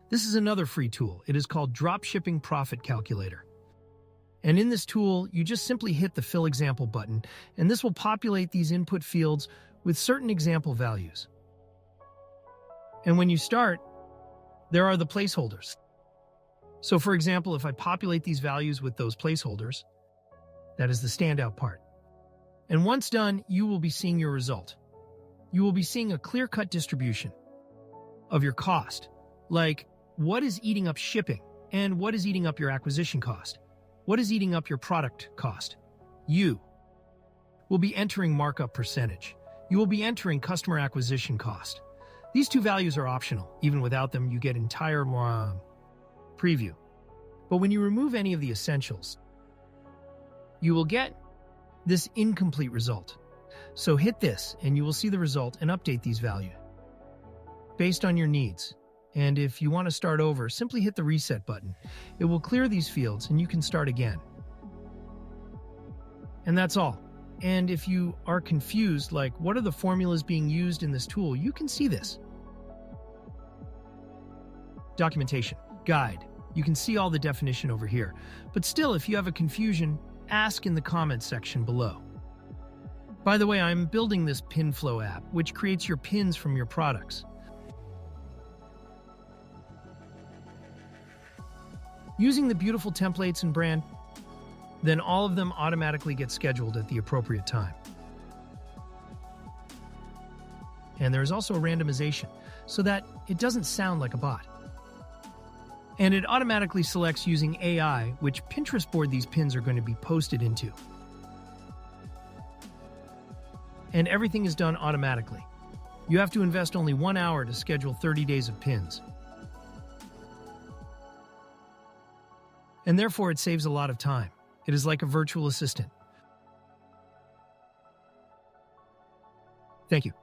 This is another free tool. It is called Dropshipping Profit Calculator. And in this tool, you just simply hit the Fill Example button, and this will populate these input fields with certain example values. And when you start, there are the placeholders. So for example, if I populate these values with those placeholders, that is the standout part. And once done, you will be seeing your result. You will be seeing a clear-cut distribution of your cost, like what is eating up shipping and what is eating up your acquisition cost. What is eating up your product cost? You will be entering markup percentage. You will be entering customer acquisition cost. These two values are optional. Even without them, you get entire preview. But when you remove any of the essentials, you will get this incomplete result. So hit this and you will see the result and update these values based on your needs. And if you want to start over, simply hit the reset button. It will clear these fields and you can start again. And that's all. And if you are confused, like what are the formulas being used in this tool, you can see this. Documentation, guide. You can see all the definition over here. But still, if you have a confusion, ask in the comments section below. By the way, I'm building this pin flow app, which creates your pins from your products. Using the beautiful templates and brand, then all of them automatically get scheduled at the appropriate time. And there is also a randomization, so that it doesn't sound like a bot. And it automatically selects using AI which Pinterest board these pins are going to be posted into. And everything is done automatically. You have to invest only 1 hour to schedule 30 days of pins. And therefore it saves a lot of time. It is like a virtual assistant. Thank you.